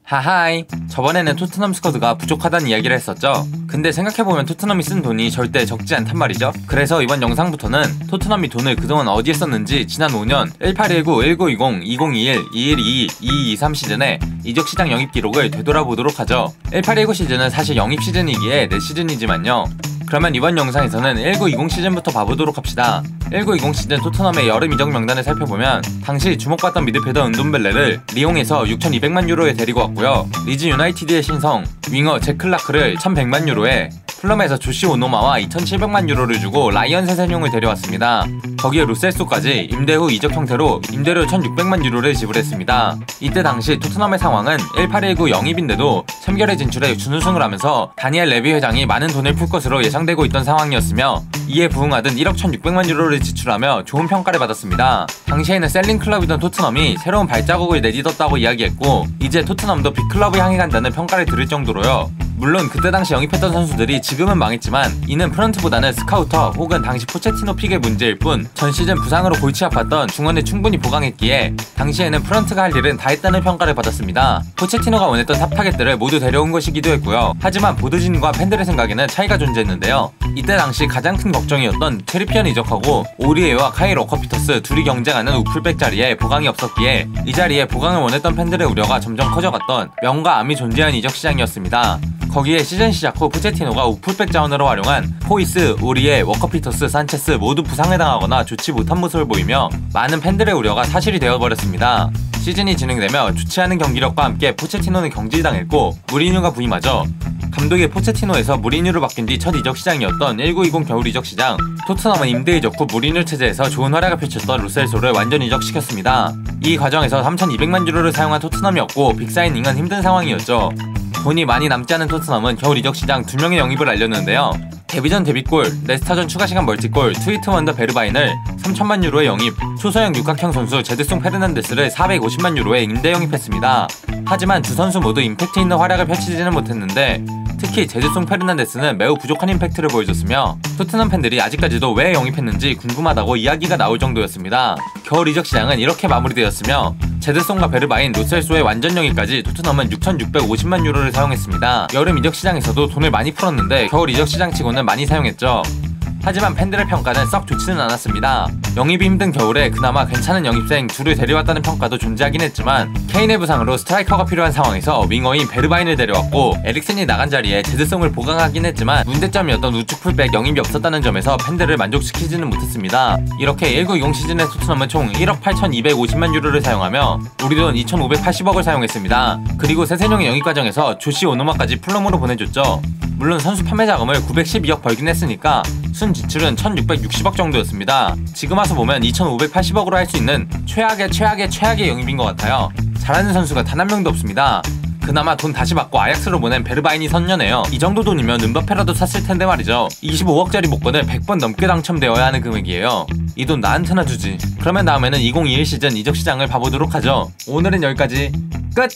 하하이, 저번에는 토트넘 스쿼드가 부족하다는 이야기를 했었죠. 근데 생각해보면 토트넘이 쓴 돈이 절대 적지 않단 말이죠. 그래서 이번 영상부터는 토트넘이 돈을 그동안 어디에 썼는지 지난 5년 1819, 1920, 2021, 2122, 2223 시즌의 이적시장 영입 기록을 되돌아보도록 하죠. 1819 시즌은 사실 영입 시즌이기에 내 시즌이지만요. 그러면 이번 영상에서는 1920 시즌부터 봐보도록 합시다. 1920 시즌 토트넘의 여름 이적 명단을 살펴보면 당시 주목받던 미드필더 은돔벨레를 리옹에서 6,200만 유로에 데리고 왔고요. 리즈 유나이티드의 신성 윙어 잭 클라크를 1,100만 유로에, 플럼에서 조시 오노마와 2,700만 유로를 주고 라이언 세세뇽을 데려왔습니다. 거기에 루셀소까지 임대 후 이적 형태로 임대료 1,600만 유로를 지불했습니다. 이때 당시 토트넘의 상황은 1819 영입인데도 3결의 진출에 준우승을 하면서 다니엘 레비 회장이 많은 돈을 풀 것으로 예상되고 있던 상황이었으며, 이에 부응하듯 1억 1,600만 유로를 지출하며 좋은 평가를 받았습니다. 당시에는 셀링 클럽이던 토트넘이 새로운 발자국을 내딛었다고 이야기했고, 이제 토트넘도 빅클럽을 향해 간다는 평가를 들을 정도로요. 물론 그때 당시 영입했던 선수들이 지금은 망했지만 이는 프런트보다는 스카우터 혹은 당시 포체티노 픽의 문제일 뿐, 전 시즌 부상으로 골치 아팠던 중원을 충분히 보강했기에 당시에는 프런트가 할 일은 다 했다는 평가를 받았습니다. 포체티노가 원했던 탑 타겟들을 모두 데려온 것이기도 했고요. 하지만 보드진과 팬들의 생각에는 차이가 존재했는데요. 이때 당시 가장 큰 걱정이었던 체리피언 이적하고 오리에와 카일 워커피터스 둘이 경쟁하는 우풀백 자리에 보강이 없었기에 이 자리에 보강을 원했던 팬들의 우려가 점점 커져갔던 명과 암이 존재한 이적 시장이었습니다. 거기에 시즌 시작 후 포체티노가 우풀백 자원으로 활용한 포이스, 오리에, 워커피터스, 산체스 모두 부상을 당하거나 좋지 못한 모습을 보이며 많은 팬들의 우려가 사실이 되어버렸습니다. 시즌이 진행되며 좋지 않은 경기력과 함께 포체티노는 경질당했고 무리뉴가 부임하죠. 감독이 포체티노에서 무리뉴로 바뀐 뒤 첫 이적 시장이었던 1920 겨울 이적 시장, 토트넘은 임대 이적 후 무리뉴 체제에서 좋은 활약을 펼쳤던 루셀소를 완전 이적시켰습니다. 이 과정에서 3,200만 유로를 사용한 토트넘이었고 빅사이닝은 힘든 상황이었죠. 돈이 많이 남지 않은 토트넘은 겨울 이적 시장 2명의 영입을 알렸는데요. 데뷔전 데뷔골, 레스타전 추가시간 멀티골, 트위트 원더 베르바인을 3,000만 유로에 영입, 초소형 육각형 선수 제드송 페르난데스를 450만 유로에 임대 영입했습니다. 하지만 두 선수 모두 임팩트 있는 활약을 펼치지는 못했는데, 특히 제드송 페르난데스는 매우 부족한 임팩트를 보여줬으며 토트넘 팬들이 아직까지도 왜 영입했는지 궁금하다고 이야기가 나올 정도였습니다. 겨울 이적 시장은 이렇게 마무리되었으며 제드송과 베르바인, 로셀소의 완전 영입까지 토트넘은 6,650만 유로를 사용했습니다. 여름 이적 시장에서도 돈을 많이 풀었는데 겨울 이적 시장치고는 많이 사용했죠. 하지만 팬들의 평가는 썩 좋지는 않았습니다. 영입이 힘든 겨울에 그나마 괜찮은 영입생 둘을 데려왔다는 평가도 존재하긴 했지만, 케인의 부상으로 스트라이커가 필요한 상황에서 윙어인 베르바인을 데려왔고 에릭센이 나간 자리에 제드송을 보강하긴 했지만 문제점이었던 우측 풀백 영입이 없었다는 점에서 팬들을 만족시키지는 못했습니다. 이렇게 1920 시즌의 토트넘은 총 1억 8,250만 유로를 사용하며 우리 돈 2,580억을 사용했습니다. 그리고 세세뇽의 영입 과정에서 조시 오노마까지 플럼으로 보내줬죠. 물론 선수 판매 자금을 912억 벌긴 했으니까 순 지출은 1,660억 정도였습니다. 지금 와서 보면 2,580억으로 할 수 있는 최악의 영입인 것 같아요. 잘하는 선수가 단 한 명도 없습니다. 그나마 돈 다시 받고 아약스로 보낸 베르바인이 선녀네요. 이 정도 돈이면 은바페라도 샀을 텐데 말이죠. 25억짜리 복권을 100번 넘게 당첨되어야 하는 금액이에요. 이 돈 나한테나 주지. 그러면 다음에는 2021 시즌 이적 시장을 봐보도록 하죠. 오늘은 여기까지. 끝!